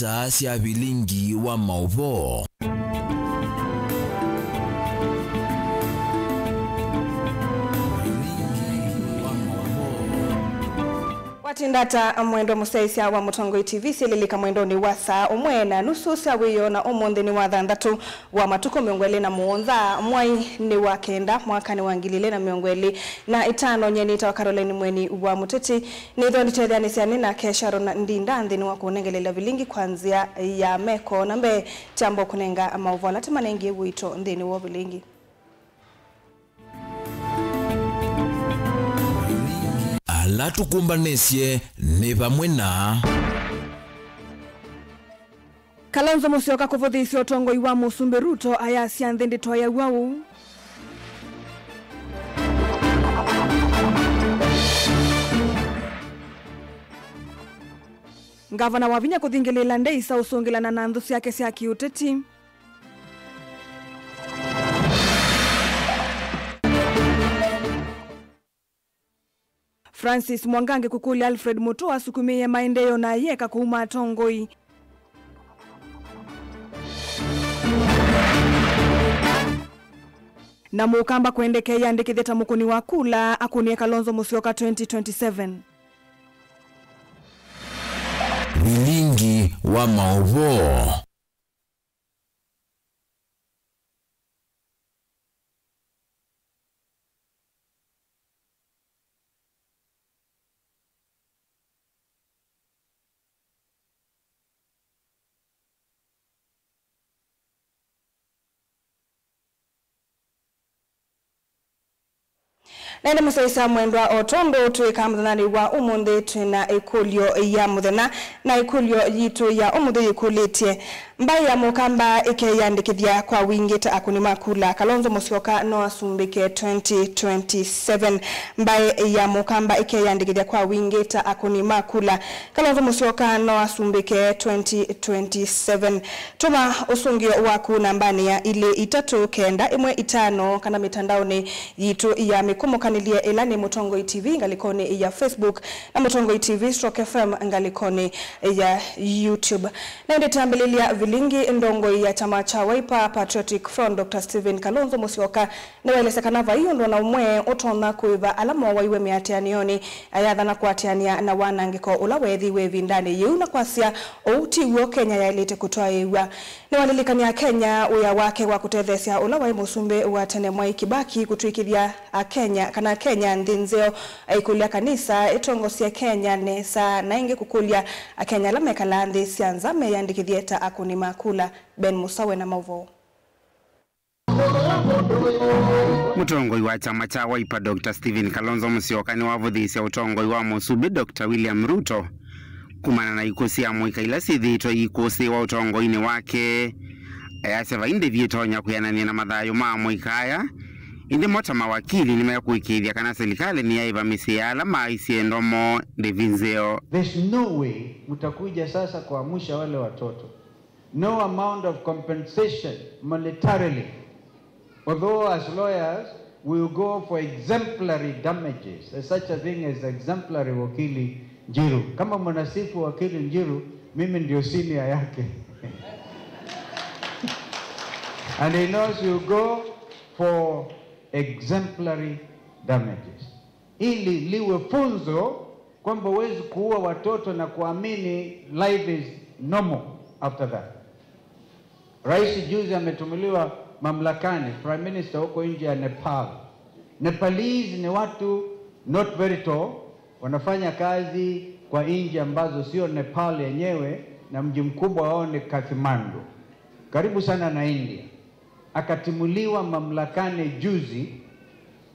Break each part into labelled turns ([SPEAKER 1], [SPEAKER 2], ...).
[SPEAKER 1] isaa cia bilingi wa mauvo.
[SPEAKER 2] Watindata mwendo musaisia wa Mutongoi TV sililika mwendo ni wasa umwena nusu cia wiyo na umundi ni wa thandatu wa matuko miongweli na muonza mwai ni wa kenda mwaka ni wangilile na miongweli na itano nyeni itawa Caroline Mweni wa Muteti ni dhondi chedhani siani na Kesharo na Ndinda ndini wa kunengelela vilingi kwanzia ya meko na mbe chambo kunenga mauvo na timanengi wito ndini wa vilingi.
[SPEAKER 1] Alatu kumbanesye ni pamwe na
[SPEAKER 2] Kalonzo Musyoka kuvuthisya utongoi wa Musumbi Ruto ayasia nthindi toya wau. Gavana wa Vinya kuthingilela Ndeisa usungilana na nthu ciake cia kiuteti. Francis Mwangange kukuli Alfred Mutua sukumie maendeleo na yeka kuuma tongoi. Na mukamba kuendekea andikitheta mukuni wa kula akunie Kalonzo Musyoka 2027.
[SPEAKER 1] bilingi wa mauvo.
[SPEAKER 2] Nende musaisa mwendwa otondo tuika mdhanani wa umundi tuina ikulio ya mudhena na ikulio yitu ya umundi ikulitie mbai ya mukamba ike yandikithia kwa wingita akunima kula Kalonzo Musyoka no asumbike 2027 mbai ya mukamba ike yandikithia kwa wingita akunima kula Kalonzo Musyoka no asumbike 2027 tuma usungio waku nambani ya ile 395 kana mitandaoni yitu ya mikumo kanilie ilani Mutongoi TV ngalikoni ya Facebook na Mutongoi TV /FM ngalikoni ya YouTube. Na nditambililia vilingi ndongoi ya chama cha Wiper Patriotic Front Dr. Stephen Kalonzo Musyoka na welesekana hiyo ndo na umwe utona kuiva alama waiwe miatianioni ayathana kuatiania na wanangiko ulawethi wevi ndani yu na kwasia outi uo Kenya ya ilite kutoa iwa ni walilikania Kenya uya wake wa kutethesia ulawai Musumbi wa tene Mwai Kibaki kutuikithia Kenya kana Kenya ndinzeo ikulia kanisa itongosia Kenya nesa na ingi kukulia Kenya lamekala ndi sianzame yandikithieta akunima kula Ben Musawe na mauvo.
[SPEAKER 3] Mutongoi wa chama cha Wiper Dr. Stephen Kalonzo Musyoka ni wavuthisya utongoi wa Musumbi Dr. William Ruto kumana na ikusi ya mwika ila sithito ikusi wa utongoini wake ayaseva indi vietonya kuyanania na mathayo ma mwikaya indi mota mawakili ni mekuikithia kana serikali ni yaiva misiala maisi ndomo ndivinzeo.
[SPEAKER 4] There's no way mutakuja sasa kuamsha wale watoto. No amount of compensation monetarily. Although as lawyers we will go for exemplary damages. There's such a thing as exemplary wakili Njiru. Kama mnasifu wakili Njiru, mimi ndio senior yake. And he knows you go for exemplary damages. Ili liwe funzo kwamba huwezi kuua watoto na kuamini life is normal after that. Rais juzi ametumuliwa mamlakani, Prime Minister huko nje ya Nepal. Nepalese ni watu not very tall, wanafanya kazi kwa nchi ambazo sio Nepal yenyewe na mji mkubwa wao ni Kathmandu. Karibu sana na India. Akatimuliwa mamlakani juzi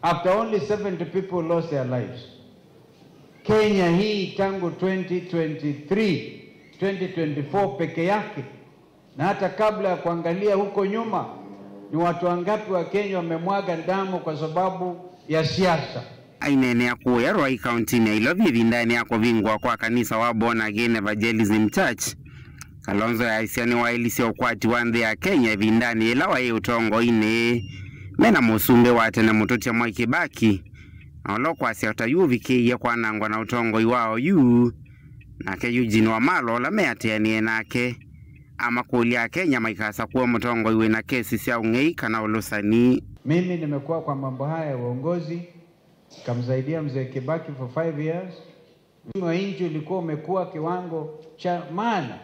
[SPEAKER 4] after only 70 people lost their lives. Kenya hii tangu 2023, 2024 peke yake na hata kabla ya kuangalia huko nyuma ni watu wangapi wa Kenya wamemwaga damu kwa sababu ya siasa.
[SPEAKER 3] Ainene ya kuya Roi County ni ilovi vindani ya kuvingwa kwa kanisa wa Born Again Evangelism Church. Kalonzo ya isiani wa ilisi ukwati wande ya Kenya vindani ila wa utongo ine mena Musumbi wa tene Mutoti ya Mwai Kibaki olo kwa siya utayuvi kia kwa nangwa na utongo iwao yu nake Eugene Wamalwa meatianie nake amakulia Kenya maikasa kuwa mutongoi wina kesi cia ung'ei kana ulusani.
[SPEAKER 4] Mimi nimekuwa kwa mambo haya ya uongozi, kamsaidia mzee Kibaki for 5 years. Mimi nchi ulikuwa umekuwa kiwango cha maana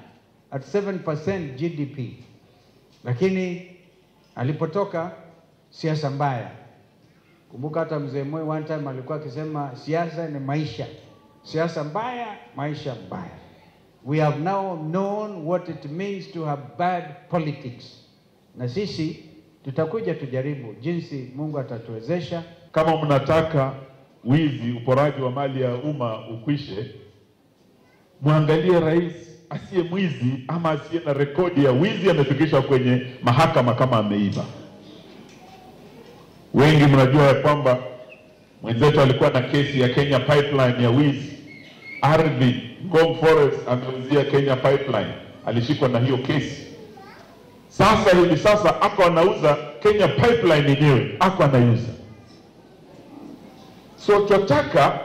[SPEAKER 4] at 7% GDP. Lakini alipotoka siasa mbaya. Kumbuka hata mzee Moi one time alikuwa akisema siasa ni maisha. Siasa mbaya, maisha mbaya. We have now known what it means to have bad politics. Na sisi tutakuja tujaribu jinsi Mungu atatuwezesha.
[SPEAKER 5] Kama mnataka wizi, uporaji wa mali ya umma ukwishe, muangalie rais asiye mwizi ama asiye na rekodi ya wizi amefikishwa kwenye mahakama kama ameiba. Wengi mnajua ya kwamba mwenzetu alikuwa na kesi ya Kenya Pipeline ya wizi. Ardhi, Ngong Forest ameuzia Kenya Pipeline. Alishikwa na hiyo kesi. Hivi sasa ako anauza Kenya Pipeline yenyewe, ako anauza. So tunataka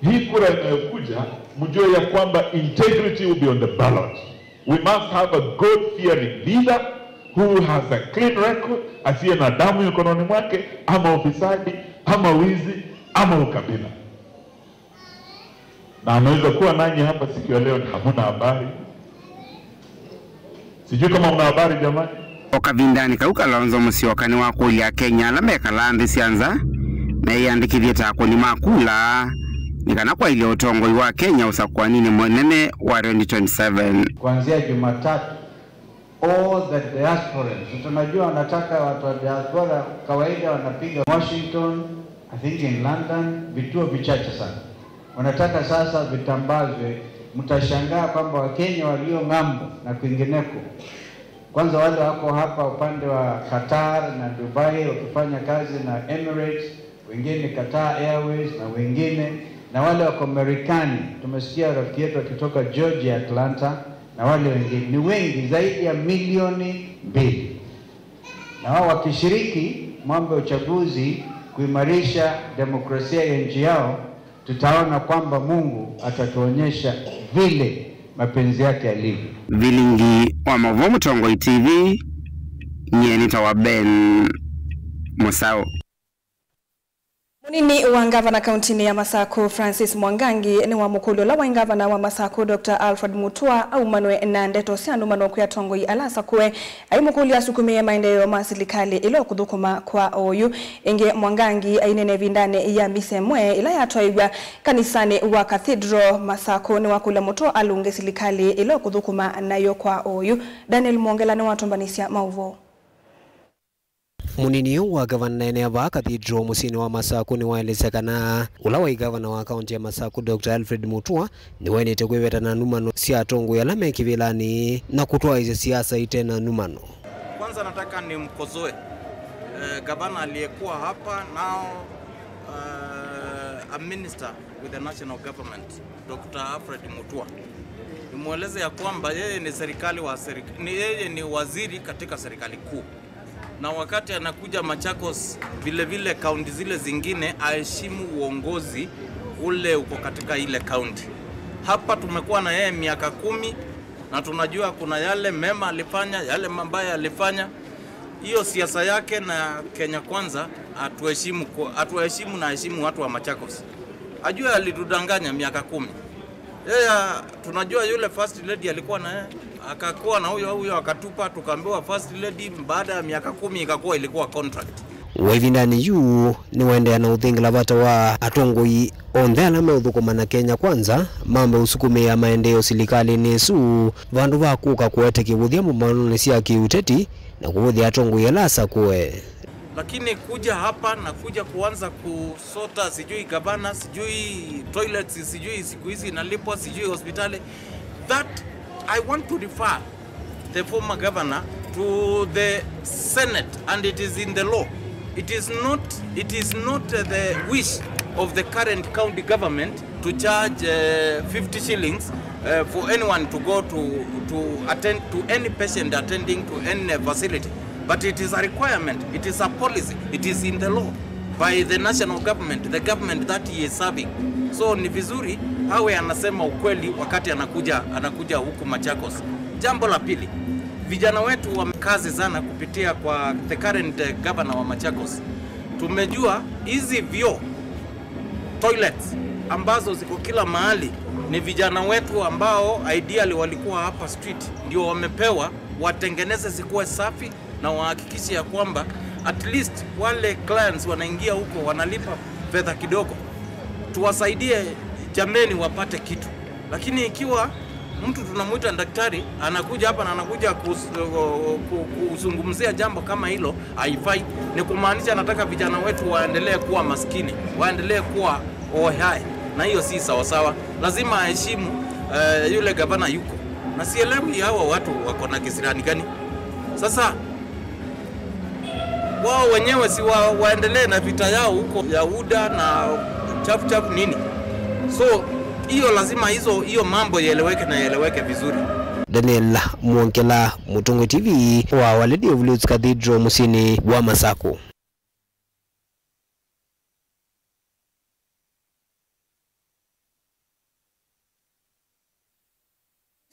[SPEAKER 5] hii kura inayokuja mjue ya kwamba integrity will be on the ballot. We must have a God-fearing leader who has a clean record, asiye na damu mikononi mwake, ama ufisadi, ama wizi, ama ukabila. Na anaweza kuwa nanyi hapa siku ya leo na hamuna habari. Sijui kama mna habari jamani.
[SPEAKER 3] Okavindani kauka Kalonzo Musyoka ni wa kulia Kenya lameka landi sianza na yandikithie takoni makula nikana kwa ile utongoi wa Kenya usakwa nini mwenene wa 2027.
[SPEAKER 4] Kuanzia Jumatatu all the diasporans, tunajua wanataka watu wa diaspora kawaida wanapiga Washington, I think in London, vituo vichache sana. Wanataka sasa vitambazwe, mtashangaa kwamba Wakenya walio ng'ambo na kwingineko. Kwanza wale wako hapa upande wa Qatar na Dubai wakifanya kazi na Emirates, wengine Qatar Airways na wengine, na wale wako Marekani, tumesikia rafiki yetu akitoka Georgia Atlanta, na wale wengine ni wengi zaidi ya 2 milioni. Na wao wakishiriki mambo ya uchaguzi kuimarisha demokrasia ya nchi yao, tutaona kwamba Mungu atatuonyesha vile mapenzi yake yalivyo.
[SPEAKER 3] Vilingi wa Mauvoo Mutongoi TV, nyenita wa Ben Musau.
[SPEAKER 2] Munini wa ngavana kauntini ya Masako Francis Mwangangi ni wa mukulo la wa ngavana wa Masako Dr. Alfred Mutua au manwe na ndeto sianu manokwe Tongoi alasa kwe ai mukuli asukumia maendeleo masilikali ilo kudhukuma kwa oyu inge Mwangangi ainene vindane ya misemwe ila yatoiwa kanisani wa Cathedral Masako ni wakula Mutua alunge silikali ilo kudhukuma nayo kwa oyu. Daniel Mwongela ni watombanisia Mauvoo.
[SPEAKER 6] Munini wa gavana eneo wa Cathedral musini wa Masako ni waelezekana ulawa gavana wa kaunti ya Masako Dr. Alfred Mutua ni waenete kwewetana numano sia tongo ya lame kivilani na kutoa hizi siasa itena numano.
[SPEAKER 7] Kwanza nataka ni mkozoe gavana aliyekuwa hapa now a minister with the national government Dr. Alfred Mutua. Nimueleze ya kwamba yeye ni yeye ni waziri katika serikali kuu. Na wakati anakuja Machakos vile vile kaunti zile zingine aheshimu uongozi ule uko katika ile kaunti. Hapa tumekuwa na yeye miaka 10 na tunajua kuna yale mema alifanya, yale mabaya alifanya. Hiyo siasa yake na Kenya Kwanza atuheshimu na heshimu watu wa Machakos. Ajua alitudanganya miaka 10. Yeye tunajua yule first lady alikuwa na yeye akakuwa na huyo akatupa tukaambiwa first lady baada ya miaka 10 ikakuwa ilikuwa contract.
[SPEAKER 6] Wevindani yu ni waendea na uthingila bata wa Atongoi ondhela meuthukumana Kenya Kwanza mambo usukume ya maendeleo silikali nesu vandu vakuka kuete kivuthia mumano sia kiuteti na kuvuthia Atongoi alasa kuwe.
[SPEAKER 7] Lakini kuja hapa na kuja kuanza kusota sijui gavana, sijui toilets, sijui siku hizi inalipwa, sijui hospitali, that I want to refer the former governor to the Senate, and it is in the law. It is not the wish of the current county government to charge 50 shillings for anyone to go to attend to any patient attending to any facility. But it is a requirement, it is a policy, it is in the law by the national government, the government that he is serving. So ni vizuri awe anasema ukweli wakati anakuja huku Machakos. Jambo la pili, vijana wetu wamekazi sana kupitia kwa the current governor wa Machakos. Tumejua hizi vyoo toilets ambazo ziko kila mahali ni vijana wetu ambao ideally walikuwa hapa street ndio wamepewa watengeneze zikuwe safi na wahakikishe ya kwamba at least wale clients wanaingia huko wanalipa fedha kidogo. Tuwasaidie jameni wapate kitu. Lakini ikiwa mtu tunamuita daktari anakuja hapa na anakuja kuzungumzia jambo kama hilo, haifai. Ni kumaanisha anataka vijana wetu waendelee kuwa maskini, waendelee kuwa ohai, na hiyo si sawa sawa. Lazima aheshimu yule gavana yuko. Na sielewi hawa watu wako na kisirani gani. Sasa wao wenyewe si waendelee na vita yao huko ya UDA na chafu nini. So hiyo lazima hiyo mambo yaeleweke vizuri.
[SPEAKER 6] Daniel Mwankela, Mutungu TV wa Lady of Lourdes Cathedral Musini wa Masako.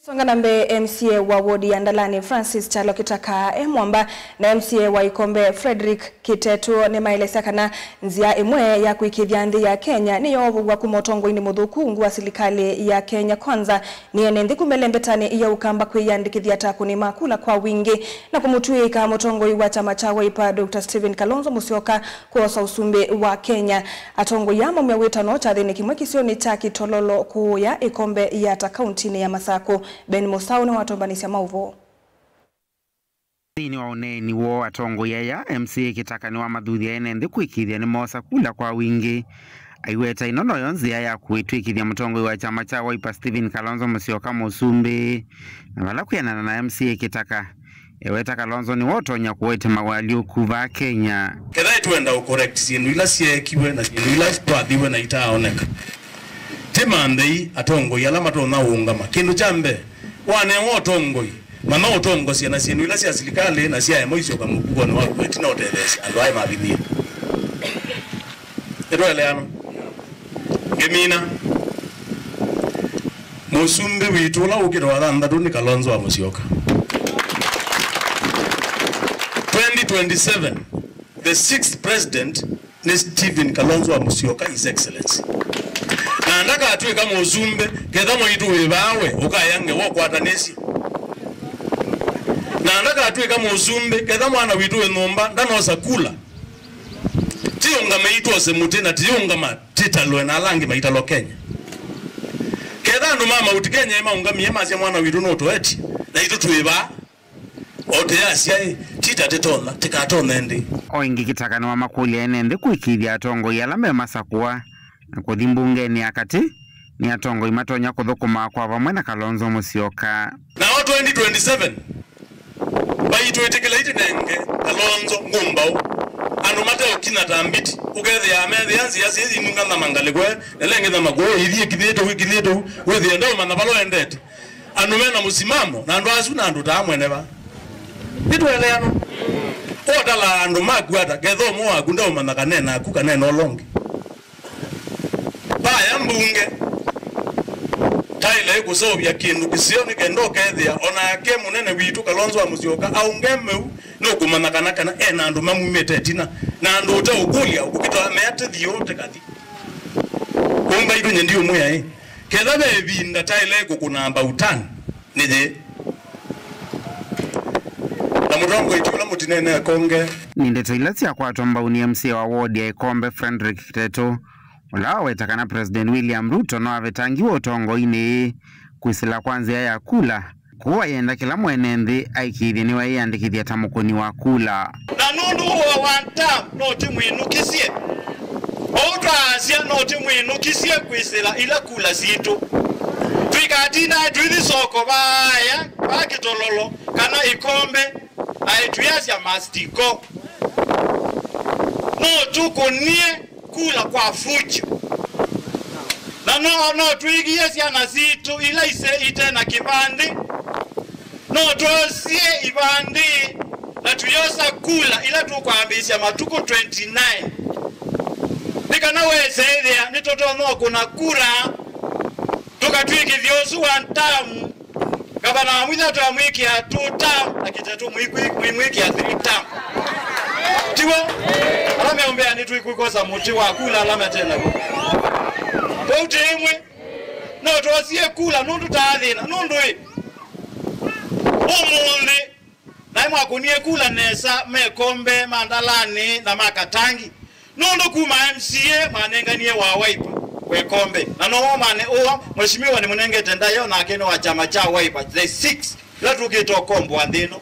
[SPEAKER 2] Songanambe MCA wa wodi ya Ndalani Francis Chalo Kitaka Mwamba na MCA wa Ikombe Frederick Kitetu ni maeleza kana nzia imwe ya kuikithia nthi ya Kenya ni yovugwa kumotongo ini muthuku wa serikali ya Kenya kwanza ni enenthi kumelembetani ya ukamba kwiyandikithia takuni makula kwa wingi na kumutwika motongo wa chama cha Wiper Dr. Stephen Kalonzo Musyoka kuosa usumbi wa Kenya atongo yamo mwetano cha thini kimwe kisioni cha Kitololo kuya Ikombe ya kaunti ya Masako. Ben Musau na watombanisia mauvo.
[SPEAKER 3] Ni waoneni wo atongo ya MCA Kitaka ni wa madhuthi ya enenthi kuikithia ni mosa kula kwa wingi. Aiweta inono yonzia ya kuitwikithia mutongo wa chama cha Wiper Stephen Kalonzo Musyoka musumbi. Na wala kuyanana na MCA Kitaka. Eweta Kalonzo ni wotonya kuwete mawalio kuva Kenya.
[SPEAKER 8] Kedai tuenda ukorekt sienu ila siekiwe na sienu ila twathiwe na itaoneka. Temandei atongo yala matona ungama kindu chambe wane wotongoi mana otongo siena sienu ila sia serikali na sia emoisyo kama mkubwa ni wao kwetina otethesi andu ai mabithia eroeleano gemina musumbi witu la ukiro thanthathu ni Kalonzo wa Musyoka 2027 the 6th president ni Stephen Kalonzo wa Musyoka, His Excellency. Na ndaka atwe kama uzumbe ketha mwitu webawe ukayange wokwatanesi. Na ndaka atwe kama uzumbe ketha mwana witu enomba ndanosa kula. Tiyonga meitu osemuti na tiyonga matitalo na alangi maitalo Kenya. Ketha ndo mama utikenya ema unga miema sia mwana witu noto eti na itu tuweba ote asia tita tetona tikatona ndi.
[SPEAKER 3] Oingi Kitaka ni wa makuli enenthi kuikithia atongo yala me Masakua na kuthi mbungeni akati ni atongo imatonya kuthukuma kwa vamwe na Kalonzo Musyoka.
[SPEAKER 8] Na 2027 baitu etekelaiti nenge Kalonzo ngumbao anu mateo kina tambiti ugethe ya methi yanzi ya sisi nungana mangalikwe nelenge na mago ithie kithieto wethi ndo manabalo endete anu mena musimamo na ndo asu na ndo tamweneva bitweleano odala andu magwata getho mo agunda manakane akuka neno longe baya mbunge taile kusovya kindu kisioni kendo kethia ona yake munene witu Kalonzo wa Musyoka aungemeu no kumanakana kana ena andu mamumete tina na andu uta ukulia ukukitwa meate thiote kati kumba idu nyendio muya ketha bebinda taile kukunamba utani nije na mutongo itula mutinene konge
[SPEAKER 3] ni ndeto ilasi kwa tombauni MCA wa ward ya Ikombe Frederick Kitetu ula wetakana President William Ruto no avetangiwa utongo ini kuisila kwanza ya kula kuwa yenda kila mwenenthi aikithia ni wa yandikithia tamukoni wa kula
[SPEAKER 8] na nundu wa wanta no timu inukisie otrasia no timu inukisie kuisila ila kula zitu twikatina twithi soko baya bakitololo kana Ikombe aituyasya mastiko no tukunie kula kwa fujo na no twigie siana zitu ila ise ite na kibandi no tosie ibandi na tuyosa kula ila tukwambisya matuko 29 nikana wesethia nitoto no kuna kura tukatwikithia usu wa ntamu gavana mwitha twamwikia 2 term akitatu mwimwikia 3 term tiwa alame ombea ni tuikukosa muti wa kula alame tena kwa utemwe no twasie kula nundu taathina nundu umundi na mwakunie kula nesa mekombe mandalani na makatangi nundu kuma MCA manenganie wa Wiper wekombe na no mane o mheshimiwa ni munengete ndayo na kene wa chama cha Wiper the 6 latu kitokombo andino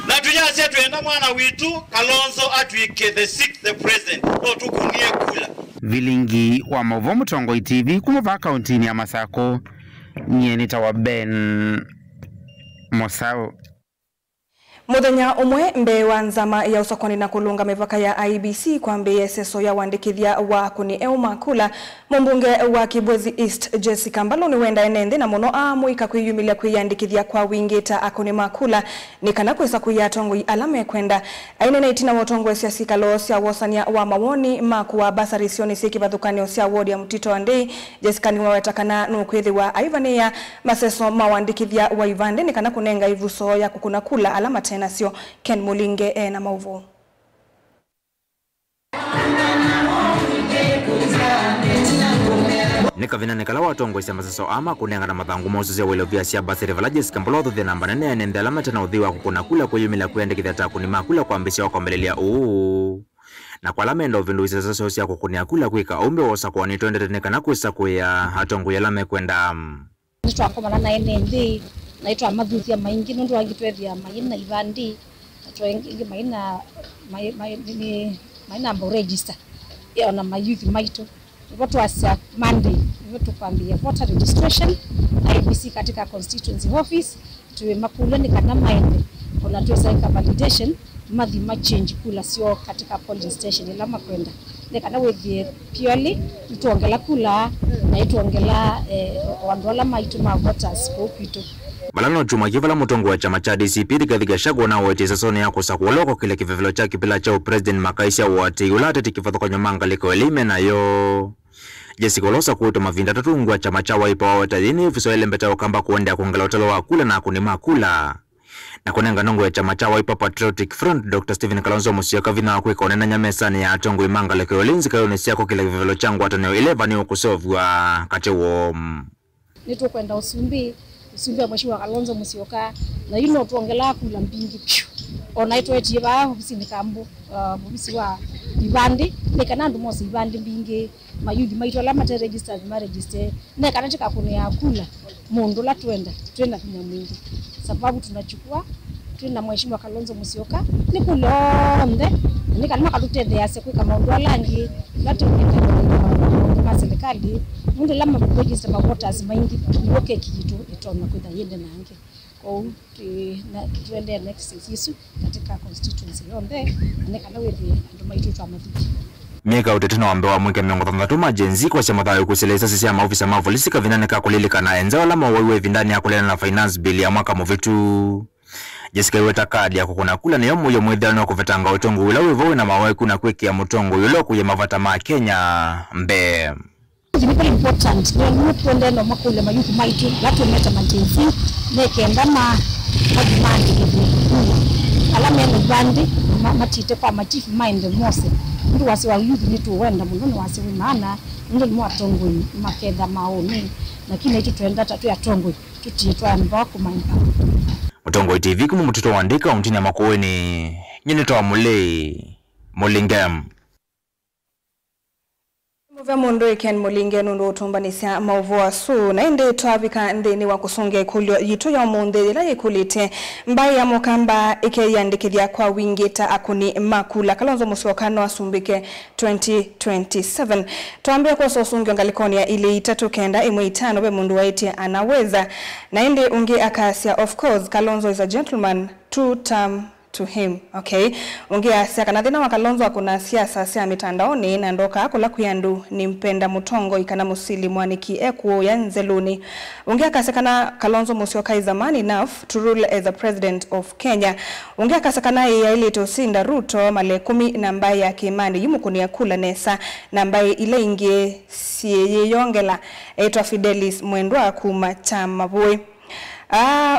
[SPEAKER 8] na tunyase tuenda mwana witu Kalonzo atwike the 6th the president no tukunie kula
[SPEAKER 3] vilingi wa Mauvoo Mutongoi TV kumuva kauntini ya Masako nyenita wa Ben Mosao.
[SPEAKER 2] Muthenya umwe mbe wa nzama ya usokoni na kulunga mivaka ya IBC kwa mbe yeseso ya wandikithia wa kuni Makula mumbunge wa Kibwezi East Jessica Mbalo ni wenda enende na muno amuika kwiyumilia kwiyandikithia kwa wingita akuni Makula ni kana kwesa kuyatongoi alame kwenda aine na itina wotongwe siasi kalo sia wosania wa mawoni makuwa basari sioni siki bathukani osia wodi ya Mtito Andei Jessica ni wawetakana nukwethi wa Ivania maseso mawandikithia wa Ivande ni kana kunenga ivuso ya kukuna kula alama nasio Ken Mulinge na Mauvoo.
[SPEAKER 9] Nikavina nikala watongwe sia maseso ama kunenga na mathangu mosusia wile vya sia basiri valajes kambolodo the namba nene nende alama tena udhiwa kukuna kula kuyumila kuyandikithia takuni Makula kwa mbisi wako mbelelia na kwa lame ndo vindu isa sosia kukunia kula kuika umbe wosa kwa ni tuende teneka na kuisa kuya hatongu ya lame kwenda
[SPEAKER 10] nitwa komana na NND naitwa mathuthia maingi nundu wangitwethia maina Ivandi atwengi maina mbo register ya na mayouth maito watu asa Monday watu kwambia voter registration IBC katika constituency office tuwe Makuleni kana maende ona tuweza validation madhi change kula sio katika polling station ila makwenda nekana wethi purely tuongela kula na tuongela wandola maitu ma voters kwa upito
[SPEAKER 9] Malano chuma kivala mutongo wa chama cha DCP rikathiga shagwa na wete sasone yako sakuoloko kile kivevelo cha kipila cha president makaisia wate ulate tikifatho kwa nyomanga liko elime na yo Jessica Losa kuto mavinda tatungwa chama cha Wiper wa watadini fiso elembeta wakamba kuondea kuongela utalo wa kula na kuni Makula na kunenga nongo ya chama cha Wiper Patriotic Front Dr. Stephen Kalonzo Musyoka vina wa kuweka onena nyamesani ya atongo imanga liko olinzi kayo nisiako kile kivevelo changu wataneo 11 ni ukusovu wa katewo
[SPEAKER 10] nitu kwenda Usumbi ya mheshimiwa Kalonzo Musyoka na yino tuongela kula mpingi onaitwa etiba ofisi nikambu ofisi wa Ivandi nekana ndu mosi Ivandi mbingi mayuthi maitwa la mate register ma register nekana tika kunia kula mundu la twenda kunya mwingi sababu tunachukua tuna mheshimiwa Kalonzo Musyoka ni kulonde nikana makatutende ase kwa maundu alangi lati kwa serikali mundu lama register ma voters maingi niwoke kitu itona kwenda yende nange kwa na tuende next yesu katika constituency yonde nekana wethi andu maitu twa mathiki
[SPEAKER 9] miaka utetena wambe wa mwike miongo tandatu majenzi kwa chama thayo kuseleza sisi ya maofisa mavolisi kavinane kakulilika na enzao lama wawe vindani ya kulena na finance bill ya mwaka muvitu Jessica weta kadi ya kukuna kula ni yomu yo mwidhano kuvetanga utongo ula wevowe na mawe kuna kweki ya mutongo yulo kuye mavata maa Kenya mbe
[SPEAKER 10] It's very important. We are tuende no makule mayuthi maitu latu meta majenzi nekenda madimandi alame no bandi matite kwa machief mind mose ndu wasi wa youth ni tuwenda muno wasi wimana ndu mwatongo makenda maoni lakini itu tuenda tatu ya tongo tutitwa mba kumanga
[SPEAKER 9] Mutongoi TV kumu mutito wandika untini ya makoweni nyinito wa mulingem
[SPEAKER 2] Muve mundu Ken Mulinge nundu utumbanisia Mauvoo asu na inde tuavika ndeni wa kusunge kulio yitu ya umunde ila yikulite mbai ya mokamba ike yandikithia kwa wingita akuni Makula Kalonzo Musyoka no asumbike 2027 tuambia kwa sosungi ngalikoni ya ili itatu kenda imwe itano be mundu waiti anaweza na inde ungi akasia of course Kalonzo is a gentleman 2 term to him. Okay, ongea siaka na thina wa Kalonzo kuna siasa cia mitandaoni na ndoka akula kuyandu ni mpenda mutongo ikana musili mwaniki ekuo ya nzeluni. Ongea kasekana Kalonzo Musyoka is a man enough to rule as a president of Kenya. Ongea kasekana ya ile tosinda Ruto male 10 na mbaye ya Kimani yumukunia kula nesa na mbaye ile ingie siye yongela etwa Fidelis Mwendwa kuma chama boy.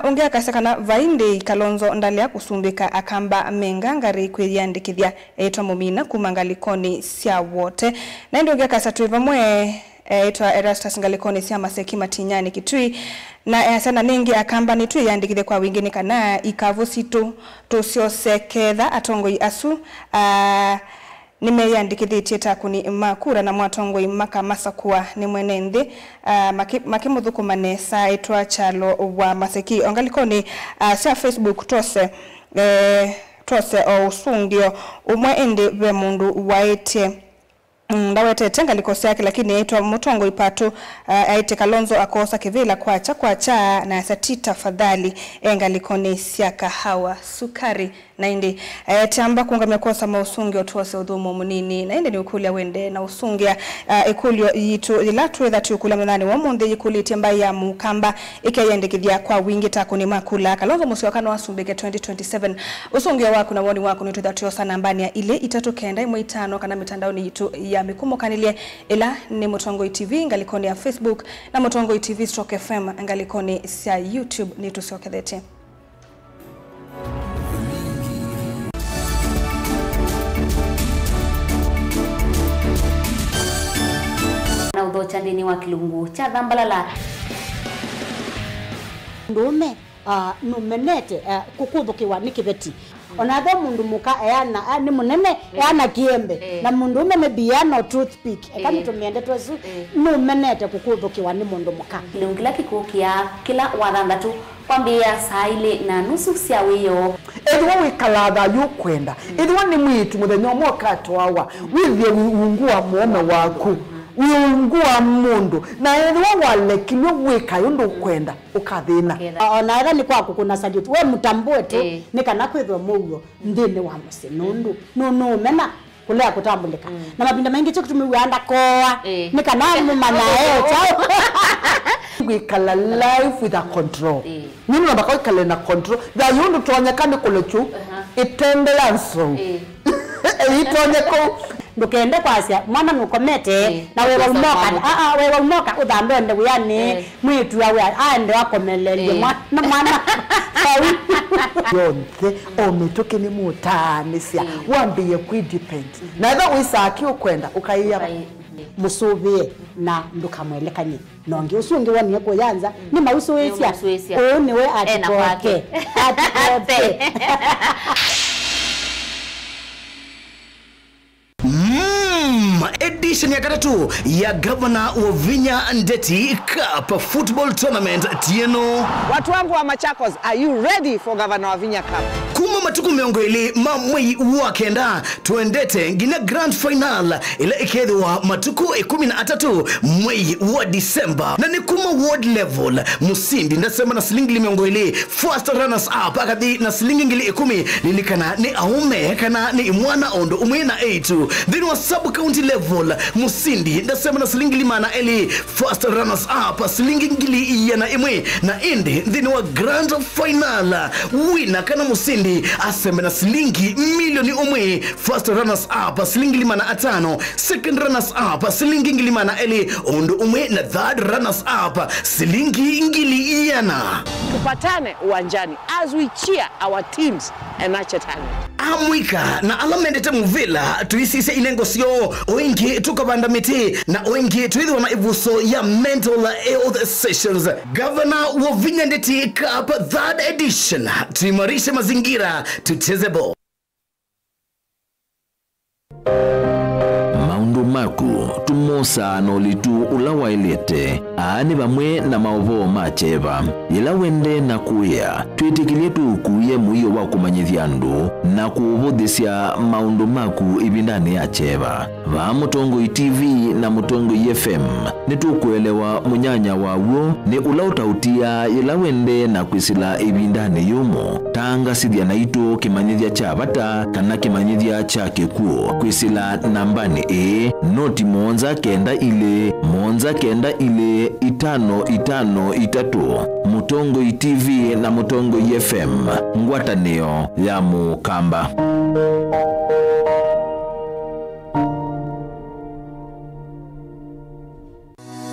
[SPEAKER 2] Ongea kasekana vainde Kalonzo ndali ya kusumbika akamba mengangari kwiyandikithia etwa Mumina kumangalikoni sia wote. Na ndio ongea kasatwe mwe etwa Erastus ngalikoni sia Maseki Matinyani Kitui na sana nengi akamba ni tu yandikithia kwa wingine kana ikavusitu tosioseketha atongoi asu nimeyandikithĩtie takuni makura na mwatongoi maka masakuwa ni mwenende makimuthuku manesa etwa Chalo wa Maseki ongalikoni cia Facebook tose o usungio umwe ende be mundu waete ndawete tenga likosi yake lakini aitwa Mutongo Ipatu aite Kalonzo akosa kivila kwacha na satita fadhali engalikoni sia kahawa sukari na indi tamba kungamia kosa mausungi otuwase udhumu munini na indi ni ukulia wende na usungia ikulio yitu ilatu edhatu ukula mnani wamunde yikuli tiamba ya mukamba ike yendekidhia kwa wingi takuni makula Kalonzo Musyoka na wasumbeke 2027 usungia waku na woni waku nitu dhatu yosa nambani ya ile itatu kenda imo itano kana mitandaoni yitu ya mikumo kanilie ila ni Mutongo TV ngalikoni ya Facebook na Mutongo TV Stroke FM ngalikoni sia YouTube nitu siokethete.
[SPEAKER 11] Na udhocha ndini wa Kilungu cha Dhambalala
[SPEAKER 12] ndume numenete kukuthukiwa nikibeti onatho mundu muka eana ni munene eana kiembe na mundu ume biano toothpick kama tumiende twesu numenete kukuthukiwa ni mundu muka
[SPEAKER 11] Kilungila kikukia kila wathandatu kwambia saile na nusu cia wiyo
[SPEAKER 13] edwa wikalatha yukwenda edwa ni mwitu muthenya mwoka twawa withie ungua muome waku wiungua mundu na edwa walekilwe wika yundu kwenda ukathina
[SPEAKER 12] ona era ni kwaku kuna salute we mutambue tu ni kana kwithwa muyo ndini wa musinundu no mena kulea kutambulika na mabinda mengi cyo kutumiwanda koa ni kana mumana chao
[SPEAKER 13] wikala life with a control nini nabako ikale na control da yundu tuonyekane kulechu itendelanso itonyeko
[SPEAKER 12] ndukende kwasia mwana nukomete na wewe umoka wewe umoka udambende uyani mwitu yawe ande wakomelelie mwana
[SPEAKER 13] yonke ometoke ni mutanisia wambie kwidepend na tho wisaki ukwenda ukaiya
[SPEAKER 12] musubie na ndukamwelekanye nonge usungi wani ko yanza ni mausuesia ni we atikoke
[SPEAKER 14] Edition ya katatu ya Governor Wavinya Ndeti Cup Football Tournament tieno.
[SPEAKER 15] Watu wangu wa Machakos, are you ready for Governor Wavinya Cup?
[SPEAKER 14] Kuma matuku miongo ili mamwei wakenda tuendete ngine grand final ila ikethwa matuku 13 mwei wa Disemba na ni kuma world level musindi ndasema na silingi miongo ili first runners up akadi na silingi ngili 10 lilikana ni aume kana ni mwana ondo umwena 8 then wa sub county level musindi ndasema na silingi limana eli first runners up silingi ngili yana imwe na indi then wa grand final winner kana musindi aseme na silingi milioni umwe first runners up silingi limana 5 second runners up silingi ngilimana eli ondo umwe na third runners up silingi ngili yana.
[SPEAKER 15] Tupatane uwanjani as we cheer our teams and nurture talent.
[SPEAKER 14] Amwika na alamendete muvila tuisise inengo sio oingi tukabanda miti na oingi tuidhiwa na ivuso ya mental health sessions. Governor Wavinya Ndeti Cup 3rd edition, tuimarishe mazingira tucheze ball.
[SPEAKER 1] Maundu maku tumosa nolitu ulawa ilete aani bamwe na maovo macheva ila wende na kuya tuitikilie tukuye muiyo wa kumanyithiandu na kuuvudhisya maundu maku ibindani ya cheva va Mutongo TV na Mutongo FM nitukuelewa munyanya wawo ni ula utautia ila wende na kwisila ibindani yumo tanga sidya na itu kimanyithia cha bata kana kimanyithia cha kikuo kwisila nambani noti monza kenda ile 553 Mutongoi TV na Mutongoi FM ngwatanio ya Mukamba.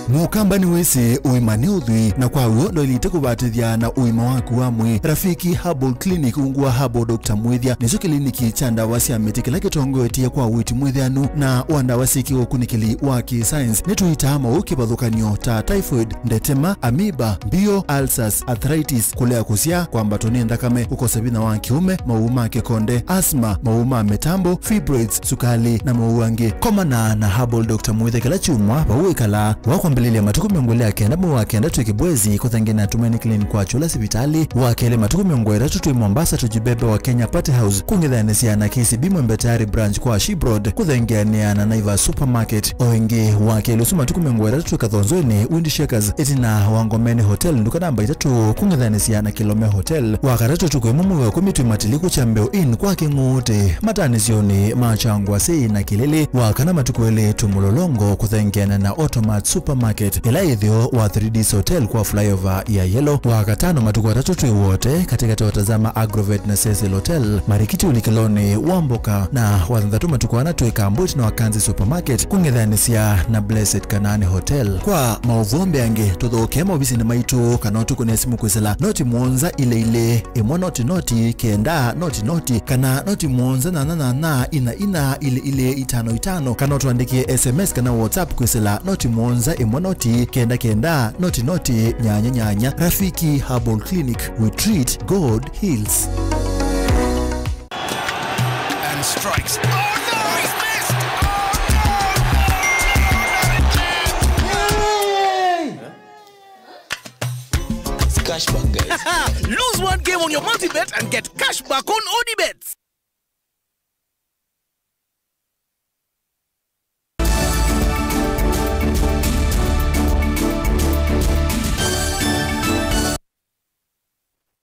[SPEAKER 16] Mukamba ni wese uimane udhui na kwa uo loilite kubatithia na uima waku wa mwi Rafiki Herbal Clinic ungua Herbal Dr. Mwithia nizo kliniki cha ndawa cia miti kila kitongoetie kwa witi mwithianu na wandawa siki ukunikili wa ki-science nituitama ukibadhukanio ta typhoid, ndetema, amoeba, bio, ulcers, arthritis, kulea kusia kwa mbatoni ndakame, ukosabina wa kiume, mauma kekonde, asma, mauma metambo, fibroids, sukali na mauange. Komana na Herbal Dr. Mwithia kila chumwa bauikala wakwa mbelele matuku miongole ya kenda mwa kenda tuikibwezi kuthangena Tumaini Clinic kwa chula sibitali wakele matuku miongole tutui Mombasa tujibebe wa Kenya Party House kungedhanisia na KCB Mwembetari branch kwa Shibroad kuthangenia na Naiva Supermarket oingi wakele usu matuku miongole tuikathonzweni Windshakers etina Wangomeni Hotel nduka namba itatu kungedhanisia na Kilome Hotel wakatatu tukuimumu wa kumitu matiliku chambeo in kwa kinguute matanizioni machangwa sei na kilele wakana matukuele tumulolongo kuthangena na Automat Supermarket ila idhio wa 3D Hotel kwa flyover ya Yellow wakatano matuku watatu wote katika watazama Agrovet na Cecil Hotel Marikiti Ulikiloni Wamboka na wathandatu matuku wanatu Kambuti na Wakanzi Supermarket kungedhanisia na Blessed Kanani Hotel kwa mauvombe ange tudhokema obisi na maitu kanotu kune simu kwisela noti mwonza ile imo noti kenda noti kana noti mwonza na ina ile 5 kanotu andikie SMS kana WhatsApp kwisela noti mwonza imo noti kenda noti nyanya. Rafiki Herbal Clinic, we treat, God heals.
[SPEAKER 17] And strikes. Oh no, he's missed!
[SPEAKER 18] It's cashback, guys.
[SPEAKER 17] Lose one game on your multi-bet and get cashback on ODBets.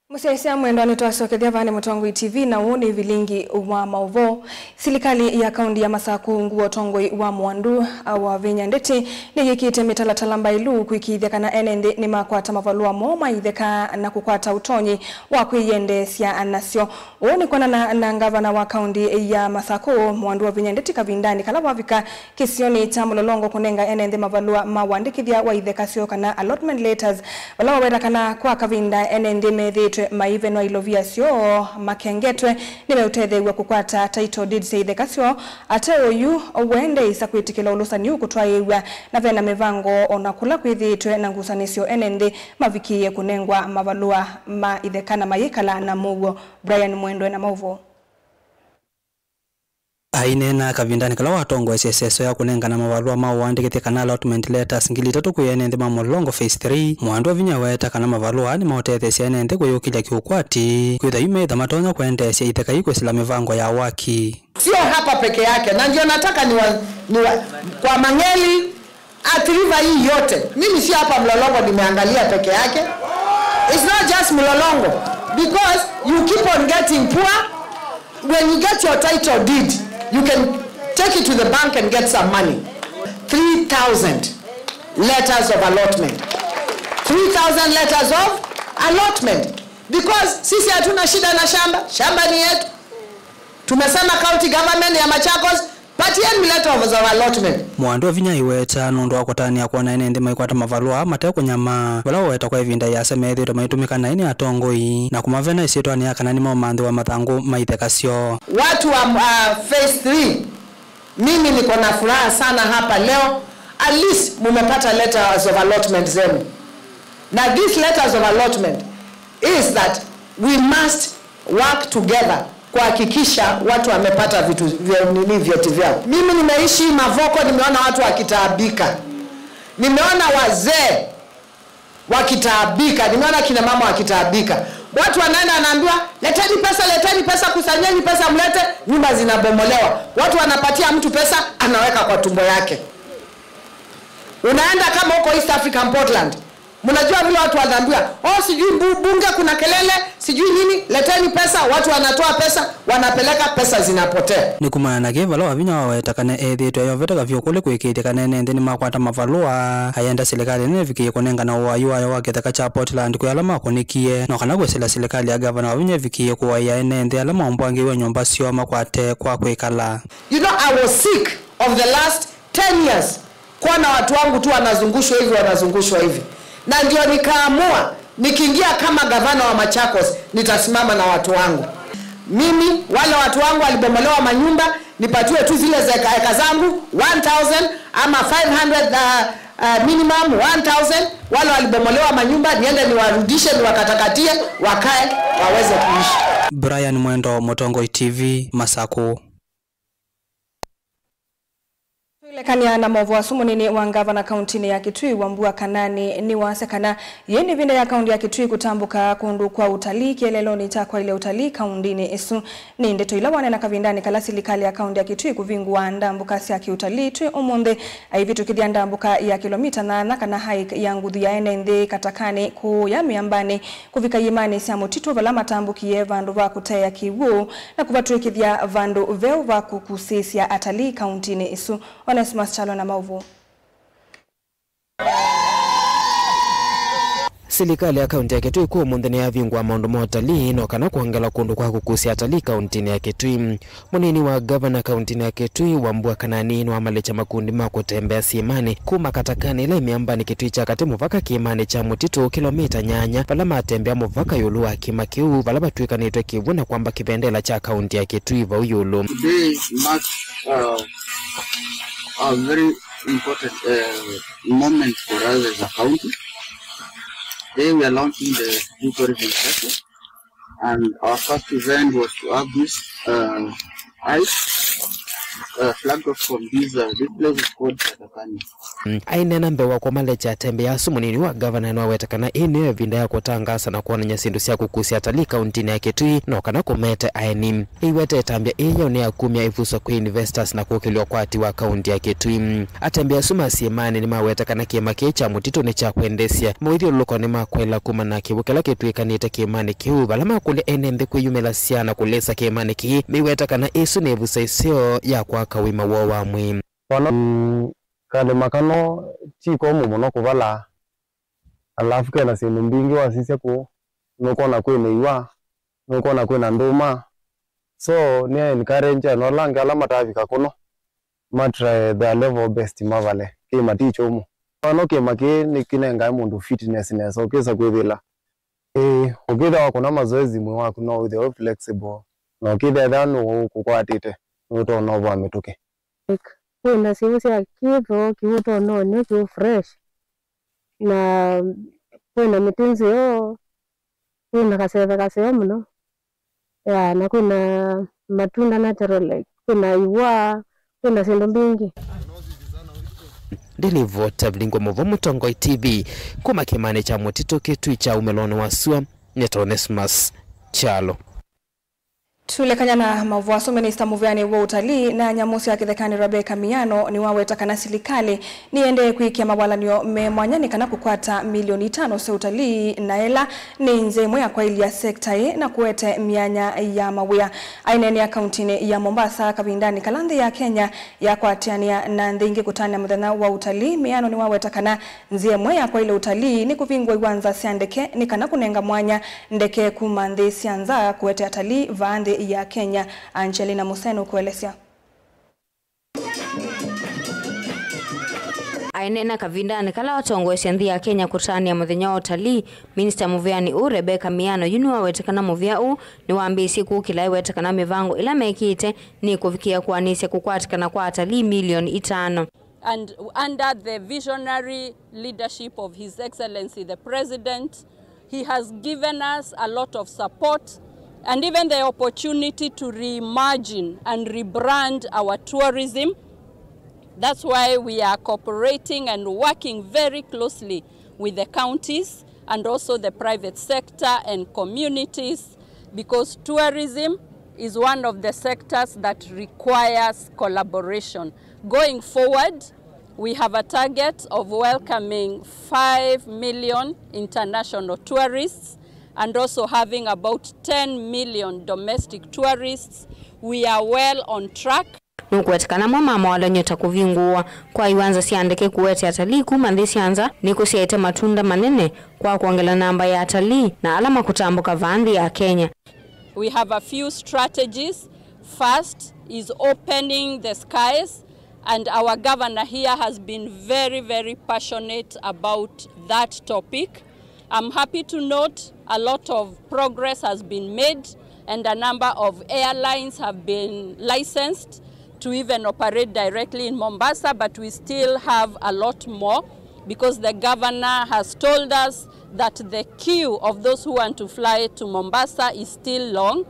[SPEAKER 2] Musesia mwendo anitwasokedhia vane Mutongoi TV na uone vilingi wa mauvo. Serikali ya kaunti ya Masaku nguo Tongoi wa Mwandu wa Vinyandeti nigikite mitala talambailu kuikithia kana enende ni makwata mavalua moma itheka na kukwata utonyi wa kuiendesya anasyo. Uone kwa na ngavana wa kaunti ya Masaku Mwandu wa Vinyandeti kavindani kala wavika kisioni cha mulolongo kunenga enende mavalua mawandikithia wa itheka sio kana allotment letters wala waweta kana kwa kavinda enende medhitu maive no ilovia sio makengetwe nimeutethewa kukwata title deed say the kasio ateo yu wende isa kwitikila ulusani ukutwaiwa na vena mevango onakula kwithitwe na ngusanisio enende mavikie kunengwa mavalua ma ithekana mayikala na mugo Brian Mwendwe na mauvo.
[SPEAKER 19] Ainena kavindani kala watongo SSSO ya kunengana mavalua mawandikithia kana allotment letters ngili 3 kuyenende mamolongo phase 3 Mwandu wa Vinyaweta kana mavalua ni maotethesia enende kuyukilya kiukwati kwitha imetha matonya kuendesya itheka ikwesila mivango ya waki.
[SPEAKER 13] Sio hapa peke yake na ndio nataka kwa Mangeli Athi-River hii yote. Mimi si hapa Mlolongo nimeangalia peke yake. It's not just Mlolongo because you keep on getting poor. When you get your title deed, you can take it to the bank and get some money. 3,000 letters of allotment. 3,000 letters of allotment. Because sisi hatuna shida na shamba ni yetu. Tumesema county government ya Machakos, patieni letters of allotment.
[SPEAKER 19] Mwandu wa Vinyaweta nundu wa kutania kuona enende maikwata mavalua mateko nyama wala weta kwa ivinda ya semethito maitumika na ini atongoi na kumavena isitwa ni akanani maumandhi wa mathangu maithekasio.
[SPEAKER 13] Watu wa phase 3 mimi niko na furaha sana hapa leo, at least mumepata letters of allotment zenu. Now these letters of allotment is that we must work together kuhakikisha watu wamepata vitu vyeti vyao. Mimi nimeishi Mavoko, nimeona watu wakitaabika. Nimeona wazee wakitaabika, nimeona kina mama wakitaabika. Watu wanaenda wanaambiwa leteni pesa, kusanyeni pesa mlete, nyumba zinabomolewa. Watu wanapatia mtu pesa anaweka kwa tumbo yake.
[SPEAKER 20] Unaenda kama huko East African Portland. Mnajua vile watu wanaambiwa, "Oh, sijui bunge kuna kelele, sijui nini, leteni pesa." Watu wanatoa pesa, wanapeleka pesa zinapotea.
[SPEAKER 19] Ni kumana na kivala wavinya wawetakane ethitwe yovetaka vyukuli kwikitikane nende ni makwata mavalua ayenda serikali nevikie kunengana uwayu wayo wa githaka cha Portland kuyala makunikie no kana gwesela serikali ya gavana wavinya vikie kuwaya nende ala maombangiwe nyumba sio makwate kwa kwikala.
[SPEAKER 20] You know, I was sick of the last 10 years. Kuona watu wangu tu wanazungushwa hivi. Na ndio nikaamua nikiingia kama gavana wa Machakos nitasimama na watu wangu. Mimi wale watu wangu walibomolewa manyumba, nipatiwe tu zile eka zangu 1000 ama 500 minimum 1000. Wale walibomolewa manyumba niende niwarudishe, niwakatakatie, wakae waweze kuishi.
[SPEAKER 19] Brian Mwendo, Mutongoi TV, Masako.
[SPEAKER 2] Lekania na movu wa sumu nini wa ngavana kauntini ya Kitui Wambua Kanani ni wasekana yeni vinda ya kaunti ya Kitui kutambuka kundu kwa utalii kieleloni cha kwa ile utalii kauntini isu ni ndeto ilawane na kavindani kala serikali ya kaunti ya Kitui kuvingua ndambuka sia kiutalii tui umunde aivitu kidhi ndambuka ya kilomita 8 kana hike ya nguthi ya enende katakani ku ya miambani kuvika yimani sia mutitu vala matambukie vandu va kutea kiwu na kuvatu kidhia vandu veo va kukusisia atalii kauntini isu Onesmus Chalo na Mauvu.
[SPEAKER 6] Serikali ya kaunti ya Kitui kwa mundene ya vingwa maundu ma utalii no kana kuangala kundu kwa kukusia atalii kauntini ya Kitui. Munini wa gavana kauntini ya Kitui Wambua Kanani no amalecha makundi ma kutembea siimani kuma katakani ile miambani Kitui cha kati muvaka kiimani cha mutitu kilomita 8 pala matembea muvaka yulu wa kimakiu pala batwikanitwe kivuna kwamba kipendela cha kaunti ya Kitui va uyulu.
[SPEAKER 21] Today marks a very important moment for us as a county. Today we are launching the new tourism sector, and our first event was to have this flag off from this place is called Katakani.
[SPEAKER 6] Aina nambe wa kwa malecha tembea sumunini wa gavana na wetakana ene vinda ya kutangasa na kuona nyasindu sia kukusia atalii kauntini ya Kitui no kana kumete aeni iwete tambia iyo ni akumia ifuso kwa investors na kukiliwa kwa ati wa kaunti ya Kitui. Atembea suma siemani ni mawetakana kiema kecha mutito ni cha kuendesia mwidi uluko ni makwela kuma na kiwukela Kitui kanita kiemani kiu valama kule enembe kuyumela siana kulesa kiemani ki miwetakana isu nevusa isio ya kwa kawima wawa mwi
[SPEAKER 22] kale makano chiko muno kuvala alafu kena sinu mbingi wasise ku nukona kwene iwa nukona kwena nduma so ni encourage no lange ala matavika kuno matra the level best mavale ke maticho mu no ke make ni kinenga mundu fitness okesa kwethila okitha wako na mazoezi mwe wako no the flexible no kitha thano kukwatite no no bwa mituke
[SPEAKER 23] kuna siusi ya kivo kiuto none kiu fresh na kuna mitunzi yo kuna kaseo mno ya na kuna matunda natural like kuna iwa kuna sindu mbingi
[SPEAKER 6] Delivo tablingo movo Mutongoi TV kuma kimane cha mutito Kitui cha umeloni wasua Onesmus Chalo.
[SPEAKER 2] Tulekanya na mavuaso Minister Muvyani wa utalii na nyamusi ya kithekani Rebecca Miano ni wawetaka na serikali niende kuikia mawalanio memwanyani kana kukwata milioni 5 sa utalii na ela ni nzemwe ya kwa ili ya sekta na kuwete mianya ya mawia aineni ya kauntini ya Mombasa kabindani kalandi ya Kenya ya kwa atiania na ndingi kutania mudhana wa utalii. Miano ni wawetaka na nzemwe ya kwa ili utalii ni kuvingwa iwanza siandeke ni kana kunenga mwanya ndeke kumandhi sianza kuwete atalii vaande ya Kenya. Angelina Museno kuelezea.
[SPEAKER 24] Ainena kavindani kala watongwesha nthi ya Kenya kutania muthenya wa utalii. Minister Muvyani Rebecca Miano yunua wetekana Muvyau ni waambisi kukila wetekana mivango ila mekite ni kufikia kuanisia kukwatikana kwa atalii milioni 5.
[SPEAKER 25] And under the visionary leadership of His Excellency the President, he has given us a lot of support and even the opportunity to reimagine and rebrand our tourism. That's why we are cooperating and working very closely with the counties and also the private sector and communities, because tourism is one of the sectors that requires collaboration. Going forward, We have a target of welcoming 5 million international tourists and also having about 10 million domestic tourists. We are well on track.
[SPEAKER 24] Nukuwetekana mama wala nyota kuvingua kwa iwanza siandike kuwete atalii kumanthi sianza ni kusiete matunda manene kwa kuongela namba ya atalii na alama kutambuka vandi ya Kenya.
[SPEAKER 25] We have a few strategies. First is opening the skies, and our governor here has been very, very passionate about that topic. I'm happy to note a lot of progress has been made and a number of airlines have been licensed to even operate directly in Mombasa, but we still have a lot more because the governor has told us that the queue of those who want to fly to Mombasa is still long,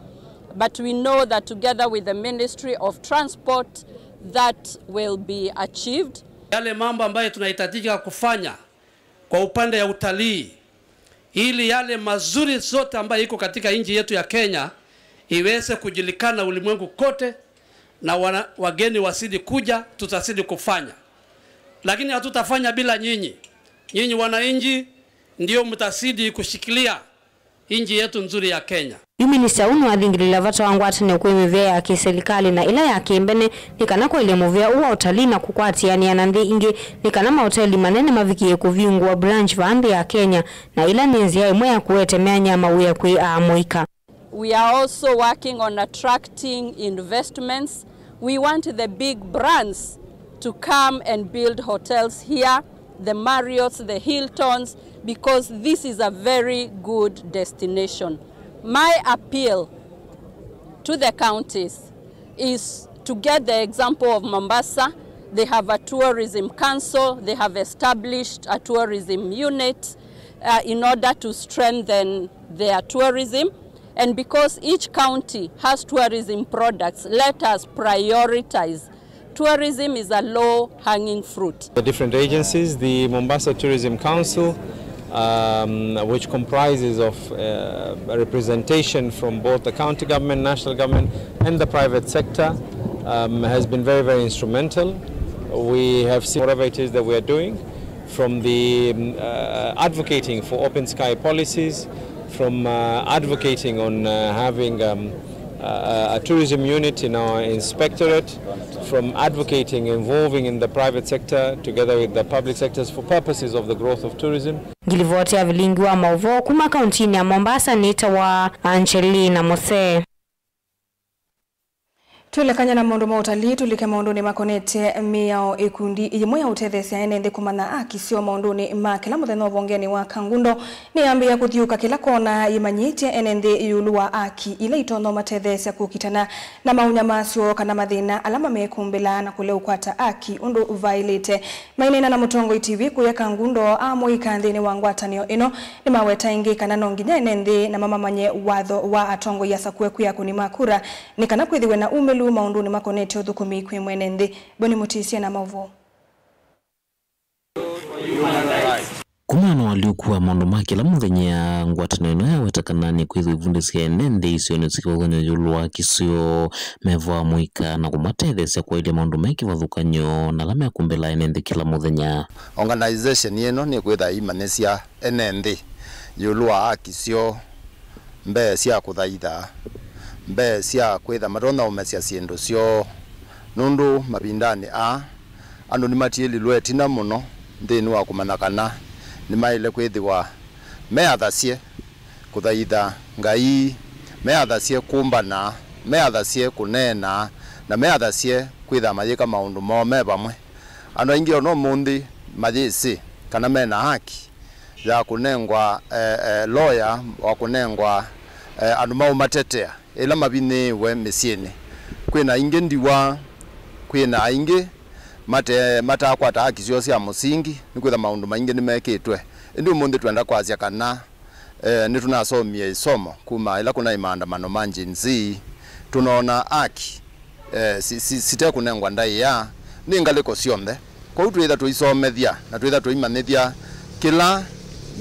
[SPEAKER 25] but we know that together with the Ministry of Transport that will be achieved.
[SPEAKER 3] Yale mambo ambayo tunahitajika kufanya kwa upande ya utalii ili yale mazuri zote ambayo iko katika nchi yetu ya Kenya iweze kujulikana ulimwengu kote na wageni wasidi kuja, tutasidi kufanya. Lakini hatutafanya bila nyinyi. Nyinyi wananchi ndio mtasidi kushikilia nchi yetu nzuri ya Kenya.
[SPEAKER 24] Minister unu adhingilila vata wangu atane kuimivea ya kiserikali na ila ya kimbene nikana kwa ile muvea uwa utalii na kukwati yani anandi inge nikana mahoteli manene mavikie kuviungu wa branch vandi ya Kenya na ila nienzi ya imwe ya kuwete mea nyama uya kui amoika.
[SPEAKER 25] We are also working on attracting investments. We want the big brands to come and build hotels here, the Marriotts, the Hiltons, because this is a very good destination. My appeal to the counties is to get the example of Mombasa. They have a tourism council. They have established a tourism unit in order to strengthen their tourism. And because each county has tourism products, let us prioritize. Tourism is a low-hanging fruit.
[SPEAKER 4] The different agencies, the Mombasa Tourism Council, which comprises of a representation from both the county government, national government and the private sector, has been very, very instrumental. We have seen whatever it is that we are doing, from the advocating for open sky policies, from advocating on having a tourism unit in our inspectorate, from advocating involving in the private sector together with the public sectors for purposes of the growth of tourism.
[SPEAKER 24] Gilivote ya vilingi wa Mauvo kuma kauntini ya Mombasa nita wa Angelina Mose.
[SPEAKER 2] Tulekanya na maundu ma utalii tulike maundu ni makonete miao ikundi ijimwe ya utethesia enende kumana akisio maundu ni makila muthenya bongeni wa Kangundo ni ambia kuthiuka kila kona imanyite enende yulua aki ile itono matethesia kukitana na maunya masio kana mathina alama mekumbela na kule ukwata aki undu violate mainena na mutongo TV kuya Kangundo amoika ndini wangwatanio ino ni maweta ingi kana nonginya enende na mama manye watho wa atongo ya sakwe kuya kuni makura ni kana kwithiwe na umelu maundu ni makonete uthukumi kwi mwenende boni mutisia na Mauvo.
[SPEAKER 1] Kumano waliokuwa maundu makila muthenya ngwataneno ya wetakanani kwithivundisia enende isio nisikivathanya yulua kisio meva muika na kumatethesia kwa ile maundu meki vathukanyo na lame kumbela enende kila muthenya.
[SPEAKER 5] Organization yeno ni kwitha imanesia enende yulua akisio mbe cia kuthaitha mbe cia kwitha marona umesia ciendo cio nundu mabindani andu ni matieli lwetina muno ndini wa kumanakana ni maile kwithiwa meathacie kuthaitha ngai meathacie kumbana meathacie kunena na meathacie kwitha mayika maundu mome bamwe andu aingi ono mundi mathisi kana mena haki ya kunengwa lawyer wa kunengwa andu mau matetea ila mabini we mesiene kwina ingi ndiwa kwina ingi mata kwata haki cio cia musingi ni kwitha maundu maingi ni mekitwe ndio mundi twenda kwazia kana ni tunasomia isomo kuma ila kuna maandamano manjinzi tunaona haki site kunengwa ndai ya ni ngaliko cionthe kwa utu itha tuisomethia na tuitha tuimanithia kila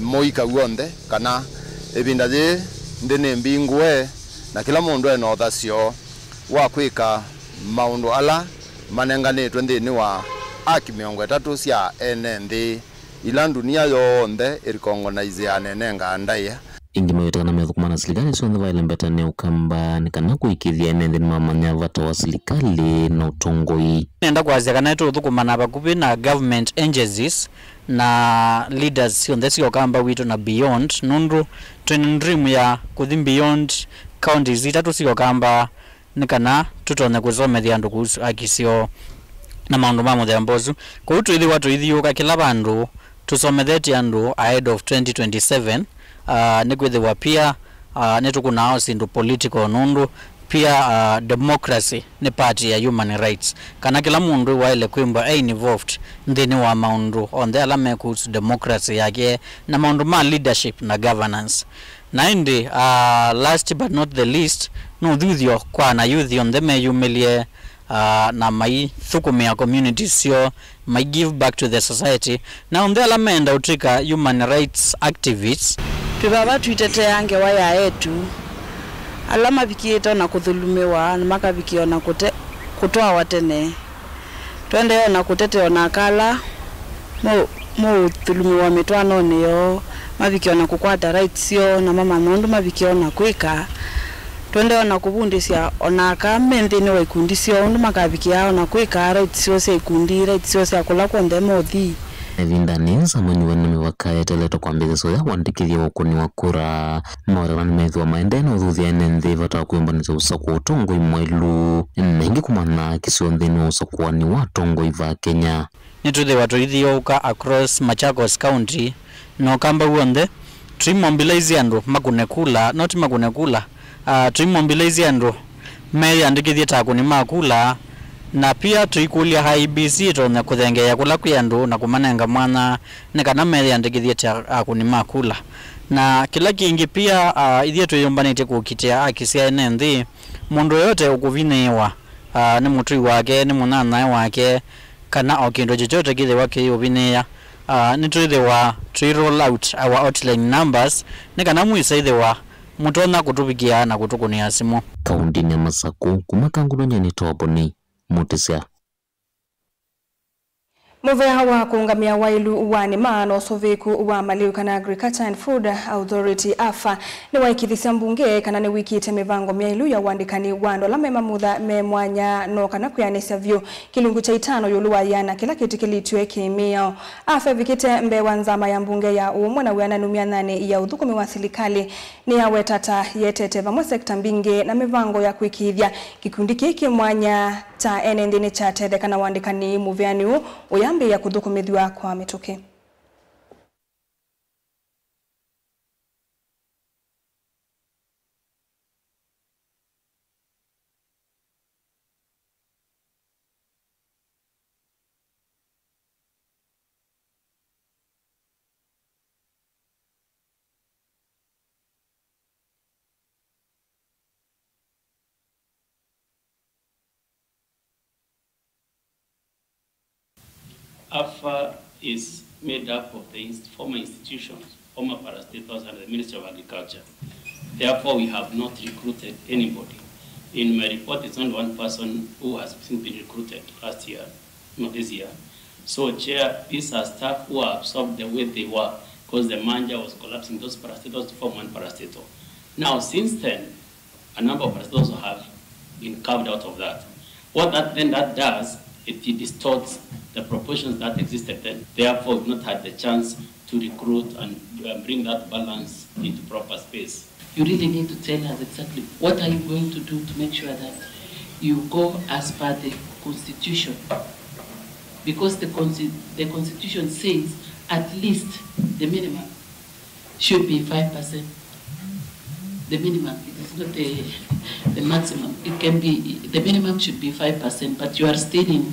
[SPEAKER 5] moika wonde kana ebinda je ndene mbingwe na kila mundu ena othacio wa kwika maundu ala manenganitwe nthini wa aki 30 cia ene nthi ila dunia yonthe irikongonize anene ngandai
[SPEAKER 7] ingi mawetakana methukumana serikali sonthe vailembetane ukamba nikana kuikithia ene nthi mamanya vata wa serikali na utongoi
[SPEAKER 8] nenda kwazia kana tuthukumana bakuvi na government agencies na leaders sonthe cio kamba witu na beyond nundu twin dream ya kuthi beyond counties itatu cio kamba nikana tutone kuzomethia andu kuhusu akisio na maundu ma muthembozu kwa utu ithi watu ithiuka kila bandu tusomethetie andu ahead of 2027 nikwithiwa pia nitukunao sindu political nundu pia democracy ni party ya human rights kana kila mundu waile kwimba involved nthini wa maundu onthe ala mekuhusu democracy yake na maundu ma leadership na governance na indi last but not the least no thuthio kwa na youth onthe meyumilie na mai thukumia community sio mai give back to the society na onthe ala menda utrika human rights activists
[SPEAKER 9] tubaba twiteteange waya yetu alama bikieta na kuthulumiwa na makabikio na kutoa watene twende na kutete na kala mo thulumiwa mitwano niyo mabikio na kukwata rights yo na mama nondu mabikio na kwika twende na kubundisia onaka menthini wa ikundi cio ndu makabikia na kwika rights yo cia ikundi rights yo cia kula kwende mothi
[SPEAKER 7] evindani samanyuwa na miwaka eteleto kwambiziso ya wandikithia wakuni wa kura maorera nimethwa maendeno uthuthia ene nthi vata kuimbanisa usaku wa utongoi mwailu nengi kumana kisio nthini wa usakuani wa tongoi va Kenya
[SPEAKER 8] nituthi watu ithiuka across Machakos County no kamba uonde trimobilize andu makunekula not makunekula trimobilize andu meyandikithia takuni makula na pia tuikulia IBC tona kuthengea kula kyandu na kumanenga mwana nekana meyandikithia takuni makula na kila kingi pia ithia tuyumbanite kukitia akisia ene nthi mundu yote ukuviniwa ni mutui wake ni munana wake kana okindo chochote kithe wake uvinia nitwithiwa twi roll out our outline numbers nikana mwisaithiwa mutona kutubikia na kutukunia simu
[SPEAKER 7] kaundi ya Masaku kumakangulonya ni toboni mutisia
[SPEAKER 2] Muvea wa kuungamia wailu wani maano soveku wa Maliu kana Agriculture and Food Authority AFA ni waikithisia mbunge kana ni wiki ite mivango miailu ya wandikani wando la mema mutha memwanya no kana kuyanisya vyo kilungu cha 5 yuluwa yana kila kiti kilitwe kimio AFA vikite mbe wanzama ya mbunge ya umwe na wiana numia 8 ya uthukumi wa serikali ni ya wetata yetete vamwe sekta mbinge na mivango ya kuikithia kikundi kiki mwanya ta enendini cha tede kana wandikani muveani uyambi ya kuthukumithwa kwa mituki
[SPEAKER 10] AFA is made up of the former institutions, former parastatals and the Ministry of Agriculture. Therefore, we have not recruited anybody. In my report, it's only one person who has been recruited last year, not this year. So, Chair, these are staff who are absorbed the way they were because the manager was collapsing those parastatals to form one parastatal. Now, since then, a number of parastatals have been carved out of that. What that does, it distorts the proportions that existed then. Therefore, we've not had the chance to recruit and bring that balance into proper space.
[SPEAKER 11] You really need to tell us exactly what are you going to do to make sure that you go as per the Constitution. Because the Constitution says at least the minimum should be 5%. The minimum, it is not the maximum. It can be, the minimum should be 5%, but you are stating,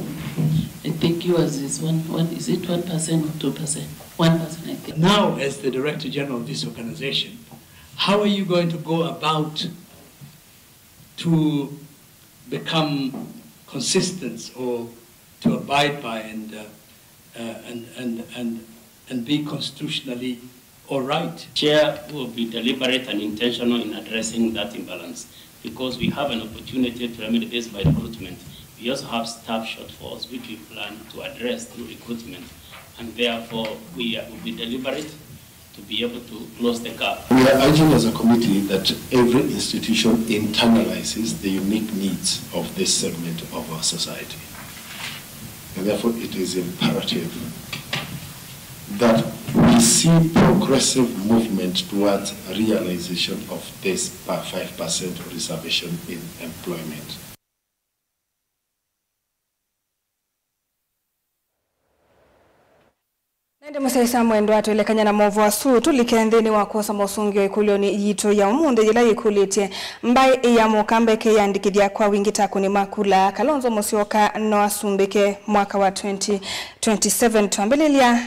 [SPEAKER 11] I think yours is is it 1% or 2%? 1%, I think.
[SPEAKER 26] Now, as the Director General of this organization, how are you going to go about to become consistent or to abide by and be constitutionally all right?
[SPEAKER 10] Chair will be deliberate and intentional in addressing that imbalance because we have an opportunity to remedy this by recruitment. We also have staff shortfalls, which we plan to address through recruitment, and therefore we will be deliberate to be able to close the gap.
[SPEAKER 12] We are urging as a committee that every institution internalizes the unique needs of this segment of our society. And therefore it is imperative that we see progressive movement towards realization of this 5% reservation in employment.
[SPEAKER 2] Nende musaisa mwendo atulekanya na movu wa suu tulikendeni wa kosa mosungio ikulioni yito ya umunde jila ikulitie mbai ya mokambeke ya ndikidya kwa wingi takuni makula Kalonzo Musyoka no asumbeke mwaka wa 2027 tuambelelia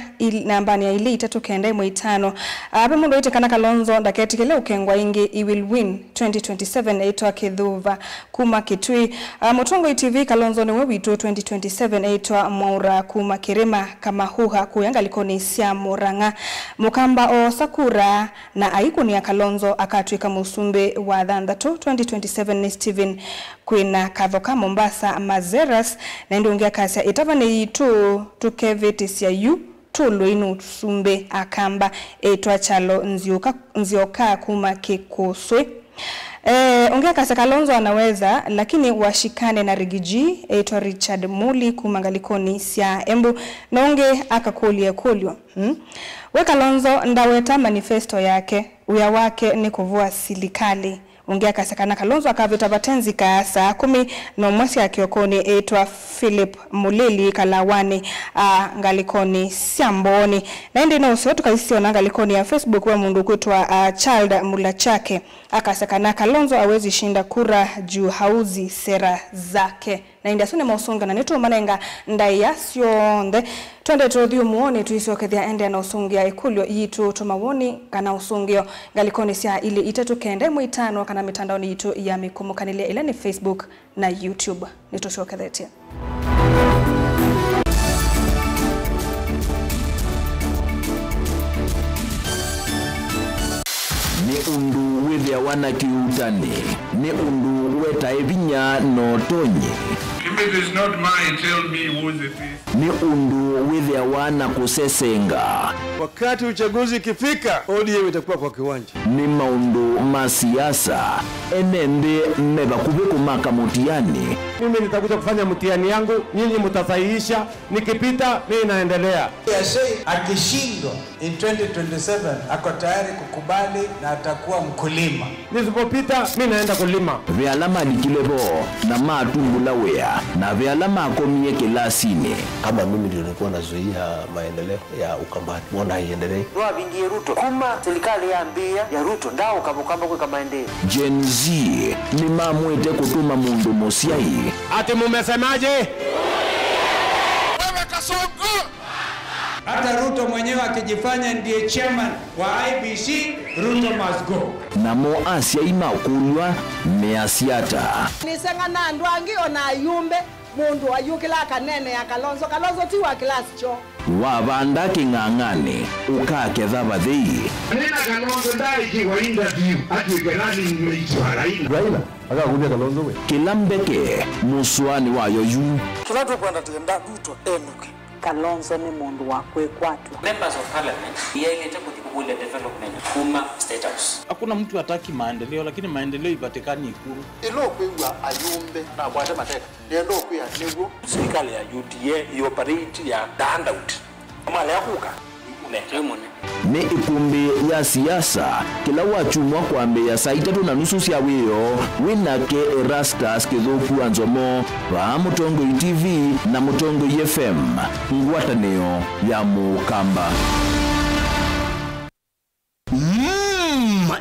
[SPEAKER 2] nambani ya ili itatu kende mwitano abe mundu ite kana Kalonzo ndaketi kele ukengwa ingi I will win 2027 eito akidhuva kuma kitui Mutongo TV Kalonzo ni wewito 2027 eito mwaura kuma kirima kama huha kuyanga likoni sia Murang'a mukamba o Sakura na aikuni ya Kalonzo akatwika musumbe wa Thandatu 2027 ni Steven Kwina Kathoka Mombasa Mazeras na ndungia kasia itavane yitu tukevitisia yu tulo inu sumbe akamba etwa chalo nzioka kuma kikuswe. Ongea kasa Kalonzo anaweza lakini washikane na Rigiji eto Richard Muli kumangalikoni sia embu na onge akakulia kulio we Kalonzo ndaweta manifesto yake uya wake ni kuvua silikali ongea kasa kana Kalonzo akavita batenzi kaasa 10 na mwasi akiokoni etwa Philip Mulili Kalawani ngalikoni siamboni na ndi no soto kaisiona ngalikoni ya Facebook wa mundu kutwa Child Mulachake akasakana Kalonzo awezi shinda kura juu hauzi sera zake na inda sune mausunga na netu manenga ndayasionde twende tuodhiu muone tuisokethia ende na usungia ikulio yitu tumawoni kana usungio ngalikoni sia ili itatu kende mwitano kana mitandaoni yitu ya mikumukanile ile ni Facebook na YouTube nitusokethetia
[SPEAKER 1] ni undu wethia wana kiutani ni undu weta evinya no tonye
[SPEAKER 14] If it is not mine, tell me whose it is.
[SPEAKER 1] ni undu wethia wana kusesenga
[SPEAKER 15] wakati uchaguzi ikifika ODM itakuwa kwa kiwanja
[SPEAKER 1] ni maundu masiasa enende meba kubeku maka mutiani
[SPEAKER 15] mimi nitakuja kufanya mtihani yangu nyinyi mtasahihisha nikipita mimi naendelea
[SPEAKER 16] akishindwa in 2027 ako tayari kukubali na atakuwa mkulima
[SPEAKER 15] nisipopita mimi naenda kulima
[SPEAKER 1] vyalama likilebo na matumbula wea na vyalama akomie kilasini
[SPEAKER 17] kama mimi ndio nilikuwa nazuia maendeleo ya Ukambani mbona haiendelee
[SPEAKER 16] ndoa vingie Ruto kuma serikali ya ambia ya Ruto ndao kabukamba kwa maendeleo
[SPEAKER 1] Gen Z ni mamwete kutuma mundu mosiai
[SPEAKER 15] ati mumesemaje wewe
[SPEAKER 16] Kasongo hata Ruto mwenyewe akijifanya ndiye chairman wa IBC Ruto must go
[SPEAKER 1] na mo asia imakulwa measiata
[SPEAKER 18] nisenga na ndwangio na yumbe mundu ayukila kanene ya Kalonzo ti wa class cho
[SPEAKER 1] wabanda king'ang'ane ukaketha bathei
[SPEAKER 14] Nina Kalonzo ndai kiwa interview atuikelani nimeitwa
[SPEAKER 15] Raila akakuja Kalonzo we
[SPEAKER 1] kilambeke muswani wayo yu
[SPEAKER 16] tunatokwenda tenda Ruto enuke Kalonzo ni mundu wa kwekwatwa
[SPEAKER 27] Members of Parliament yaileta kutikule development kuma State House.
[SPEAKER 28] Hakuna mtu hataki maendeleo lakini maendeleo ipatikani Ikulu.
[SPEAKER 16] Ilo kwewa ayumbe na bwata mateka. Nendo kuya nego
[SPEAKER 28] Serikali ya UDA operate ya handout. Kama leo kuka
[SPEAKER 1] ni ikumbi ya siasa kila wachumwa kwambe ya saa 3:30 cia wio winake Erastus Kithuku Anzomo wa Mutongo TV na Mutongo FM ngwatanio ya Mukamba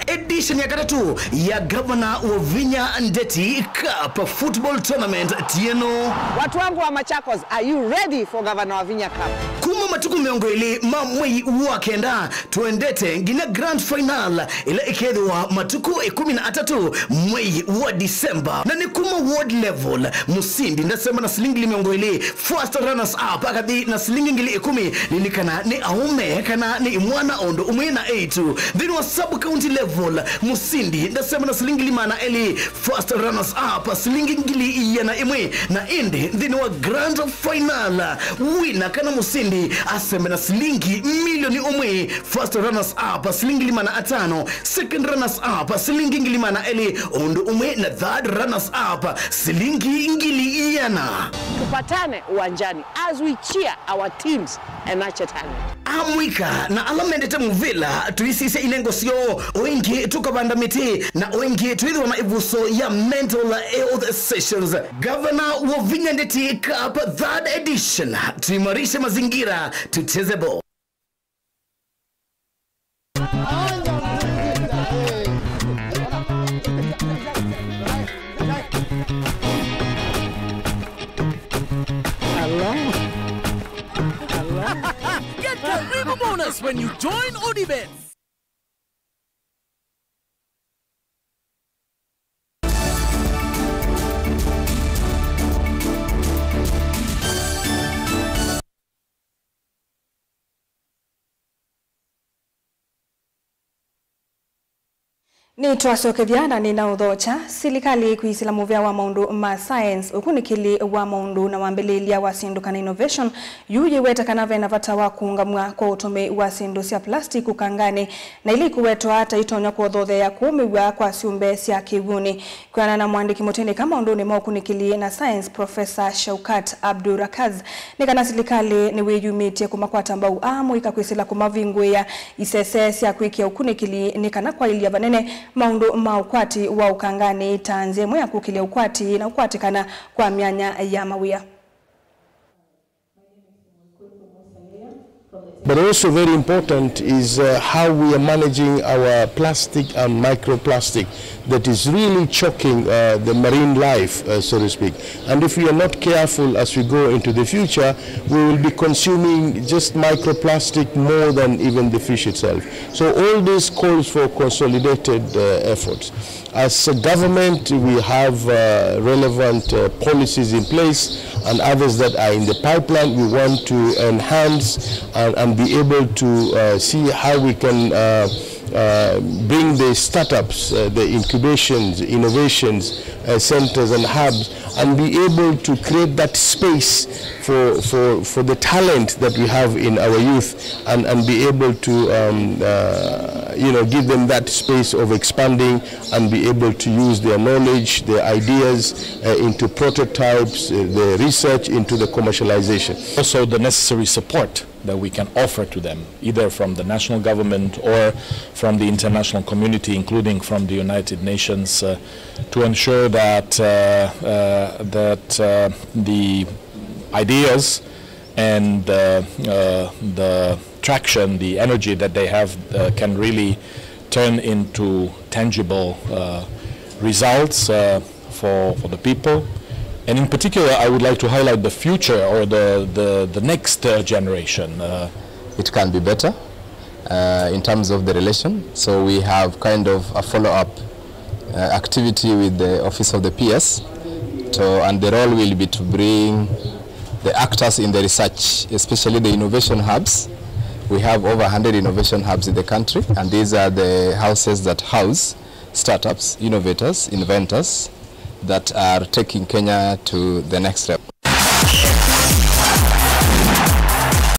[SPEAKER 29] edition ya katatu ya Governor Wavinya Ndeti Cup Football Tournament tieno.
[SPEAKER 18] Watu wangu wa Machakos, are you ready for Governor Wavinya Cup?
[SPEAKER 29] Kuma matuku miongo ili mamwei wakenda tuendete ngina grand final ila ikedwa matuku 13 mwei wa Disemba na ni kuma world level musindi ndasema na silingi miongo ili first runners up akadi na silingi ngili 10 lilikana ni aume kana ni mwana ondo umwena 8 then wa sub county level Musindi ndasema na silingi limana eli first runners up silingi ngili yana imwe na indi ndini wa grand final wina kana Musindi asema na silingi milioni umwe first runners up silingi limana atano second runners up silingi ngili mana eli ondo umwe na third runners up silingi ngili yana.
[SPEAKER 3] Tupatane uwanjani as we cheer our teams and nurture talent.
[SPEAKER 29] Amwika na alamendete muvila tuisise inengo sio wengi tukabanda miti na wengi tuidhiwa na ivuso ya mental health sessions. Governor wa Vinyandeti Cup 3rd edition, tuimarishe mazingira, tucheze ball.
[SPEAKER 6] Get the River bonus when you join Odibets.
[SPEAKER 2] Ni twasokethia na nina uthocha silikali kuisila muvya wa maundu ma science ukunikili wa maundu na wambelelia wa sinduka na innovation yuye weta kanave na vata wa kuungamwa kwa utume wa sindu sia plastic ukangane na ili kuwetwa hata itonya kwa dhothe ya kuumiwa kwa siumbe sia kiguni kwa na mwandiki motene kama maundu ni maukunikili na science Professor Shaukat Abdurakaz nikana silikali ni weyumitie kumakwata mbau amu ikakuisila kumavingwe ya isese sia kuikia ukunikili nikana kwa ilia vanene maundu maukwati wa ukangani tanze mwe kukilia ukwati na ukwati kana kwa mianya ya mawia.
[SPEAKER 12] But also very important is how we are managing our plastic and microplastic that is really choking the marine life, so to speak. And if we are not careful as we go into the future, we will be consuming just microplastic more than even the fish itself. So all this calls for consolidated efforts. As a government, we have relevant policies in place and others that are in the pipeline. We want to enhance and be able to see how we can bring the startups, the incubations, innovations, centers and hubs, and be able to create that space for the talent that we have in our youth, and be able to give them that space of expanding and be able to use their knowledge, their ideas into prototypes, the research into the commercialization.
[SPEAKER 13] Also the necessary support that we can offer to them, either from the national government or from the international community, including from the United Nations, to ensure that the ideas and the traction, the energy that they have can really turn into tangible results for the people. And in particular, I would like to highlight the future or the next generation.
[SPEAKER 19] It can be better in terms of the relation. So we have kind of a follow-up activity with the Office of the PS. And the role will be to bring the actors in the research, especially the innovation hubs. We have over 100 innovation hubs in the country, and these are the houses that house startups, innovators, inventors that are taking Kenya to the next step.